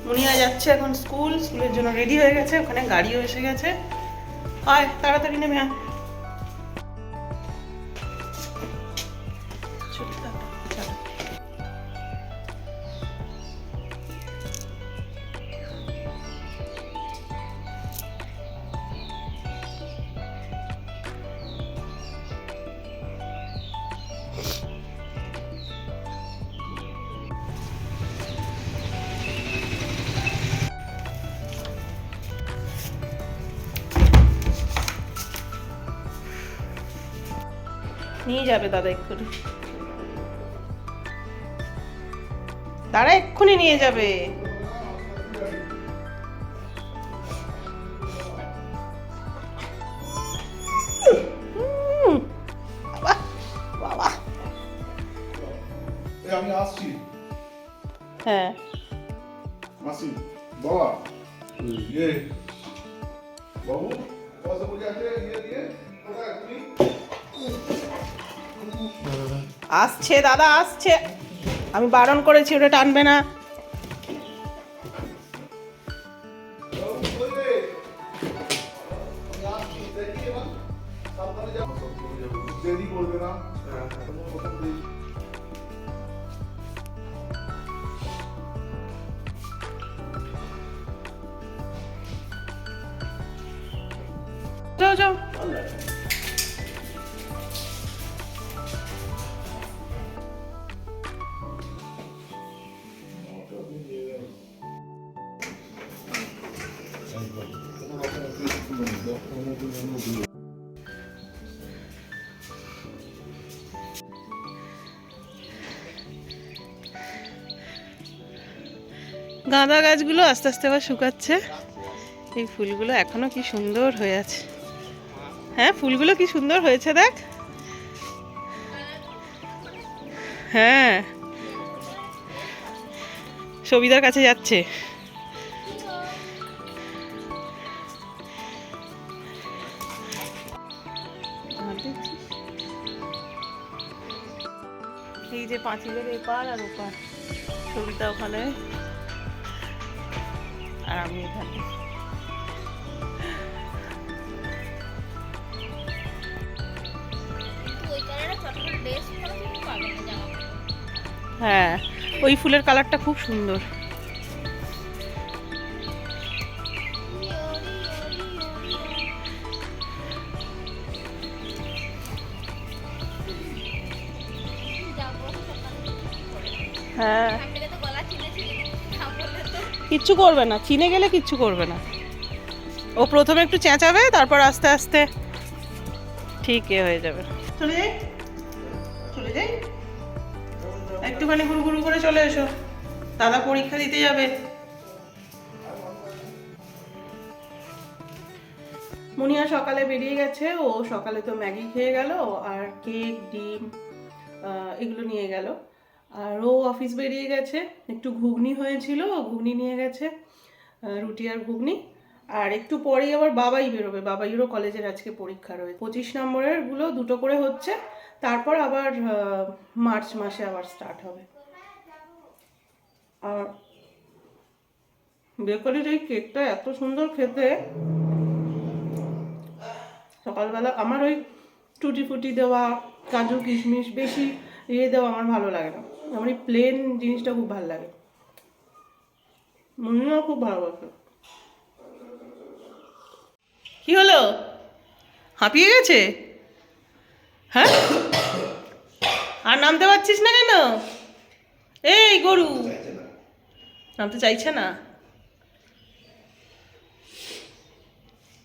মুনিয়া যাচ্ছে এখন স্কুলের জন্য রেডি হয়ে গেছে, ওখানে গাড়িও এসে গেছে। আয় তাড়াতাড়ি নেমে আয়। নিয়ে যাবে দাদা এক্ষুনি, তারা এক্ষুনি নিয়ে যাবে। বাবা আমি আসছি। হ্যাঁ মাসি বাবা ইয়ে বাবু পয়সা পড়ে আছে ইয়ে দিয়ে কোথায় তুমি? আসছে দাদা আসছে, আমি বারণ করেছি ওটা টানবে না। দেরি করবে না। যাও যাও। গাঁদা গাছগুলো আস্তে আস্তে আবার শুকাচ্ছে। এই ফুলগুলো এখনো কি সুন্দর হয়ে আছে। হ্যাঁ ফুলগুলো কি সুন্দর হয়েছে দেখ। হ্যাঁ সবিতার কাছে যাচ্ছে। এই যে পাঁচিলের এপার আর ওপার, সবিতা ওখানে আর আমি এখানে। হ্যাঁ ওই ফুলের কালারটা খুব সুন্দর। হ্যাঁ কিচ্ছু করবে না, চিনে গেলে কিচ্ছু করবে না। ও প্রথমে একটু চেঁচাবে, তারপর আস্তে আস্তে ঠিক হয়ে যাবে। চলে যাই চলে যাই, একটুখানি ঘুরু ঘুরু করে চলে এসো, দাদা পরীক্ষা দিতে যাবে। মুনিয়া সকালে বেরিয়ে গেছে, ও সকালে তো ম্যাগি খেয়ে গেল আর কেক ডিম এগুলো নিয়ে গেল। আর ও অফিস বেরিয়ে গেছে, একটু ঘুগনি হয়েছিল, ঘুগনি নিয়ে গেছে, রুটি আর ঘুগনি। আর একটু পরেই আবার বাবাই বেরোবে, বাবাইয়েরও কলেজের আজকে পরীক্ষা রয়েছে, 25 নম্বরের গুলো দুটো করে হচ্ছে, তারপর আবার মার্চ মাসে আবার স্টার্ট হবে। আর বেকারির এই কেকটা এত সুন্দর খেতে, সকালবেলা আমার ওই টুটি ফুটি দেওয়া কাজু কিশমিশ বেশি দেওয়া আমার ভালো লাগে না, আমার এই প্লেন জিনিসটা খুব ভালো লাগে। মনেও খুব ভালোবাসে। কি হলো, হাঁপিয়ে গেছে? হ্যাঁ আর নামতে পারছিস না কেন? এই গরু নামতে চাইছে না।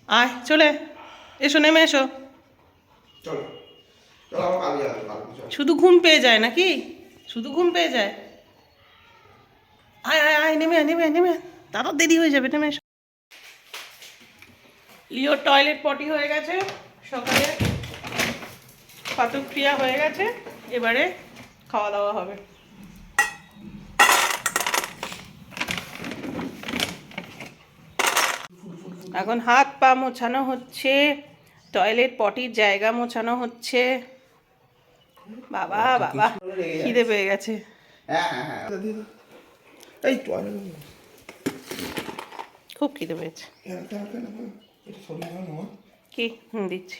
আয় চলে এসো, নেমে এসো। শুধু ঘুম পেয়ে যায় নাকি? শুধু ঘুম পেয়ে যায়? আয় আয় আয় নেমে আয় নেমে আয় নেমে আয়, তারও দেরি হয়ে যাবে, নেমে এসো। লিওর টয়লেট পটি হয়ে গেছে, সকালে পাতক্রিয়া হয়ে গেছে, এবারে খাওয়া দাওয়া হবে। এখন হাত পা মোছানো হচ্ছে, টয়লেট পটির জায়গা মোছানো হচ্ছে। বাবা বাবা খিদে পেয়ে গেছে। এই খুব খিদে পেয়েছে। কেন কেন কেন কেন? এটা সরিয়ে দাও না। কি? দিচ্ছি।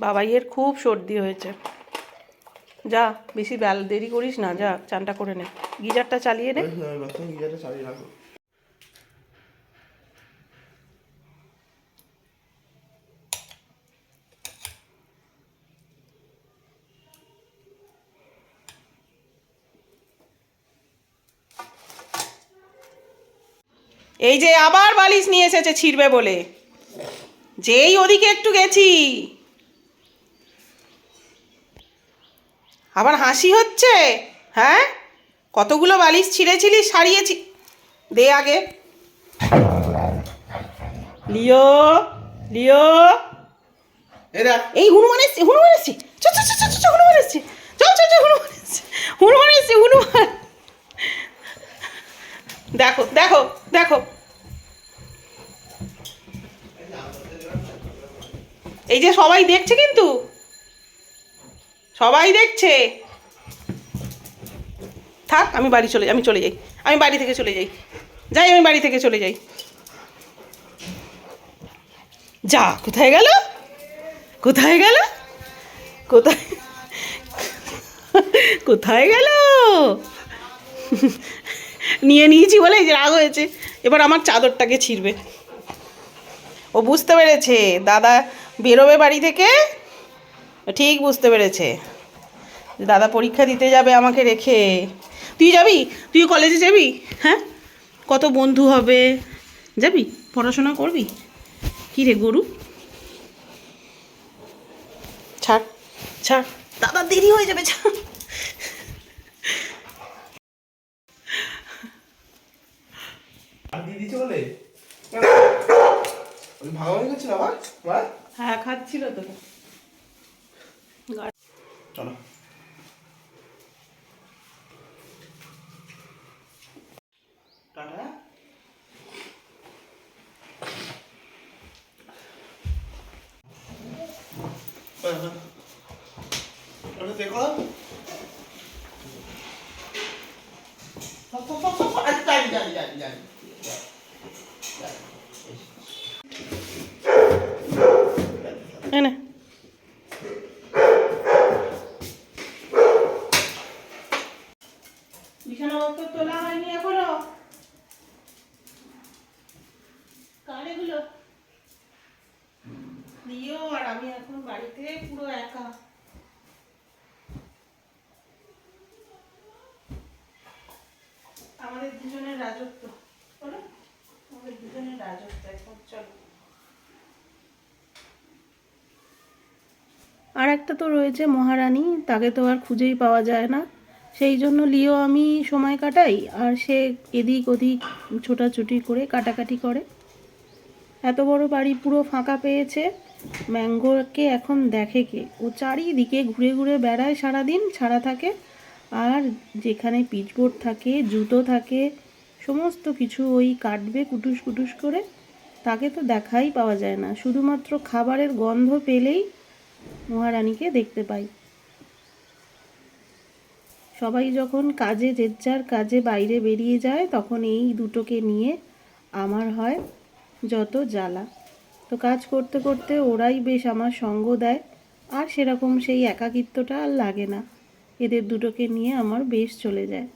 বাবাইয়ের খুব সর্দি হয়েছে। যা বেশি দেরি করিস না, যা চানটা করে নে, গিজারটা চালিয়ে নে। বাথরুম গিজারটা চালিয়ে রাখো। এই যে আবার বালিশ নিয়ে এসেছে ছিঁড়বে বলে, যেই ওদিকে একটু গেছি আবার হাসি হচ্ছে। হ্যাঁ, কতগুলো বালিশ ছিঁড়েছিলি, সারিয়েছি। দে আগে। লিও লিও, এই হনুমান এসছে, হনুমান এসছে, চল চল চল চল, হনুমান এসছে, চল চল চল, হনুমান এসছে, হনুমান এসছে, হনুমান। দেখো দেখো দেখো, এই যে সবাই দেখছে, কিন্তু সবাই দেখছে। থাক, আমি বাড়ি চলে যাই, আমি চলে যাই, আমি বাড়ি থেকে চলে যাই, আমি বাড়ি থেকে চলে যাই। যা, কোথায় গেল, কোথায় গেল, কোথায় কোথায় গেল? নিয়ে নিয়েছি বলে এই যে রাগ হয়েছে, এবার আমার চাদরটাকে ছিঁড়বে। ও বুঝতে পেরেছে দাদা বেরোবে বাড়ি থেকে, ঠিক বুঝতে পেরেছে দাদা পরীক্ষা দিতে যাবে আমাকে রেখে। তুই যাবি? তুই কলেজে যাবি? হ্যাঁ, কত বন্ধু হবে, যাবি, পড়াশোনা করবি? কী রে গরু, ছাড় ছাড়, দাদা দেরি হয়ে যাবে, ছাড়। আর দিয়ে দিচ্ছে বলে ওই ভাগাভাগি করছিল আবার। হ্যাঁ, খাচ্ছিল তো। চলো টাটা। ওটা দেখো, জানি জানি জানি জানি। এনে বিছানাপত্র তোলা হয়নি এখনো, কার এগুলো? দিও, আর আমি এখন বাড়িতে পুরো একা। আমাদের দুজনের রাজত্ব, বলো, আমাদের দুজনের রাজত্ব এখন। চলো। আর একটা তো রয়েছে মহারানী, তাকে তো আর খুঁজেই পাওয়া যায় না, সেই জন্য লিও আমি সময় কাটাই, আর সে এদিক ওদিক ছোটাছুটি করে কাটাকাটি করে। এত বড় বাড়ি পুরো ফাঁকা পেয়েছে, ম্যাঙ্গোকে এখন দেখে কে? ও চারিদিকে ঘুরে ঘুরে বেড়ায়, সারাদিন ছাড়া থাকে, আর যেখানে পিচবোর্ড থাকে, জুতো থাকে, সমস্ত কিছু ওই কাটবে কুটুস কুটুস করে। তাকে তো দেখাই পাওয়া যায় না, শুধুমাত্র খাবারের গন্ধ পেলেই মহারানীকে দেখতে পাই। সবাই যখন কাজে, যে যার কাজে বাইরে বেরিয়ে যায়, তখন এই দুটোকে নিয়ে আমার হয় যত জ্বালা। তো কাজ করতে করতে ওরাই বেশ আমার সঙ্গ দেয়, আর সেরকম সেই একাকিত্বটা আর লাগে না, এদের দুটোকে নিয়ে আমার বেশ চলে যায়।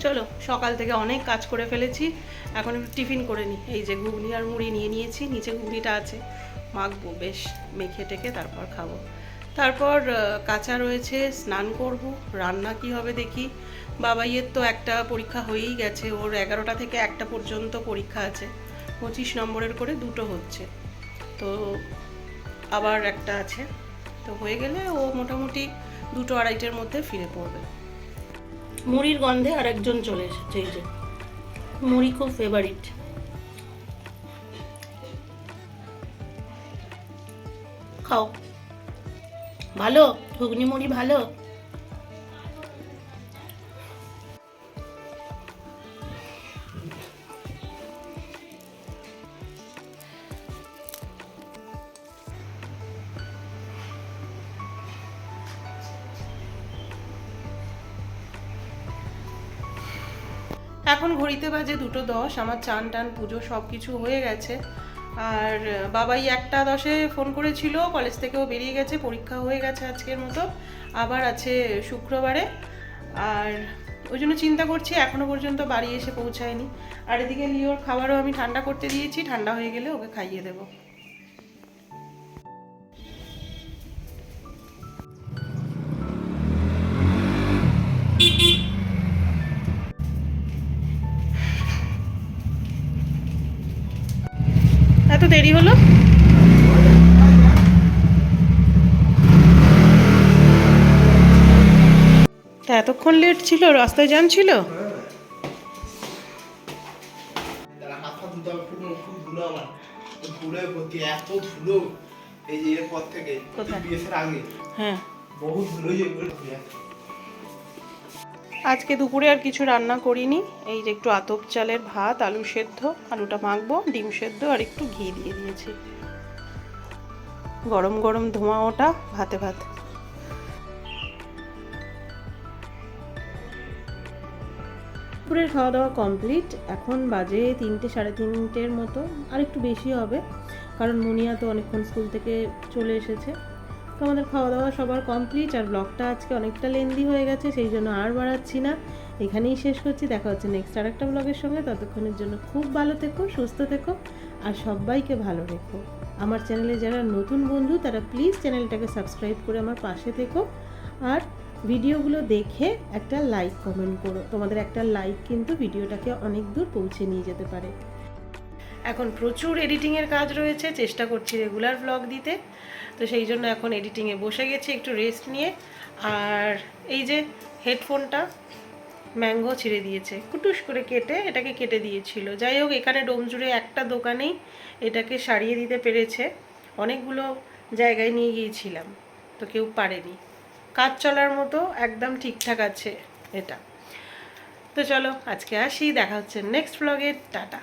চলো, সকাল থেকে অনেক কাজ করে ফেলেছি, এখন একটু টিফিন করে নিই। এই যে ঘুগনি আর মুড়ি নিয়ে নিয়েছি, নিচে ঘুগনিটা আছে, মাখবো বেশ মেখে টেকে তারপর খাবো। তারপর কাঁচা রয়েছে, স্নান করব, রান্না কি হবে দেখি। বাবাইয়ের তো একটা পরীক্ষা হয়েই গেছে, ওর 11টা থেকে 1টা পর্যন্ত পরীক্ষা আছে, 25 নম্বরের করে 2টো হচ্ছে, তো আবার একটা আছে, তো হয়ে গেলে ও মোটামুটি 2টো 2:30-এর মধ্যে ফিরে পড়বে। মুড়ির গন্ধে আরেকজন চলে এসেছে, এই যে মুড়ি খুব ফেভারিট। খাও, ভালো ঘুগনি মুড়ি ভালো। এখন ঘড়িতে বাজে 2:10, আমার চান টান পুজো সব কিছু হয়ে গেছে। আর বাবাই 1:10-এ ফোন করেছিল, কলেজ থেকেও বেরিয়ে গেছে, পরীক্ষা হয়ে গেছে আজকের মতো, আবার আছে শুক্রবারে। আর ওই জন্য চিন্তা করছি, এখনো পর্যন্ত বাড়ি এসে পৌঁছায়নি। আর এদিকে লিওর খাবারও আমি ঠান্ডা করতে দিয়েছি, ঠান্ডা হয়ে গেলে ওকে খাইয়ে দেবো। এত দেরি হলো? তা এতক্ষণ লেট ছিল, রাস্তায় জ্যাম ছিল? হাত পা ধুতে হবে, খুব ধুলো আমার, ধুলোয় ভর্তি, এত ধুলো। এই যে এরপর থেকে কোথায়? বিয়ের আগে হ্যাঁ, বহু ধুলো ধুয়ে। আজকে দুপুরে আর কিছু রান্না করিনি, এই যে একটু আতপ চালের ভাত, আলু সেদ্ধ, আলুটা মাখবো, ডিম সেদ্ধ আর একটু ঘি দিয়ে দিয়েছি, গরম গরম ধোঁয়া ওটা ভাতে ভাত। দুপুরের খাওয়া দাওয়া কমপ্লিট, এখন বাজে 3টে 3:30-এর মতো, আর একটু বেশি হবে, কারণ মুনিয়া তো অনেকক্ষণ স্কুল থেকে চলে এসেছে। তো আমাদের খাওয়া দাওয়া সবার কমপ্লিট, আর ব্লগটা আজকে অনেকটা লেন্দি হয়ে গেছে, সেই জন্য আর বাড়াচ্ছি না, এখানেই শেষ করছি। দেখা হচ্ছে নেক্সট আরেকটা ব্লগের সঙ্গে, ততক্ষণের জন্য খুব ভালো থেকো, সুস্থ থেকো, আর সবাইকে ভালো রেখো। আমার চ্যানেলে যারা নতুন বন্ধু তারা প্লিজ চ্যানেলটাকে সাবস্ক্রাইব করে আমার পাশে থেকো, আর ভিডিওগুলো দেখে একটা লাইক কমেন্ট করো, তোমাদের একটা লাইক কিন্তু ভিডিওটাকে অনেক দূর পৌঁছে নিয়ে যেতে পারে। এখন প্রচুর এডিটিংয়ের কাজ রয়েছে, চেষ্টা করছি রেগুলার ব্লগ দিতে, তো সেই জন্য এখন এডিটিংয়ে বসে গেছি একটু রেস্ট নিয়ে। আর এই যে হেডফোনটা ম্যাঙ্গো ছিঁড়ে দিয়েছে, কুটুস করে কেটে এটাকে কেটে দিয়েছিল। যাই হোক, এখানে ডোমজুড়ে একটা দোকানেই এটাকে সারিয়ে দিতে পেরেছে, অনেকগুলো জায়গায় নিয়ে গিয়েছিলাম তো কেউ পারেনি, কাজ চলার মতো একদম ঠিকঠাক আছে এটা। তো চলো আজকে আসি, দেখা হচ্ছে নেক্সট ব্লগে, টাটা।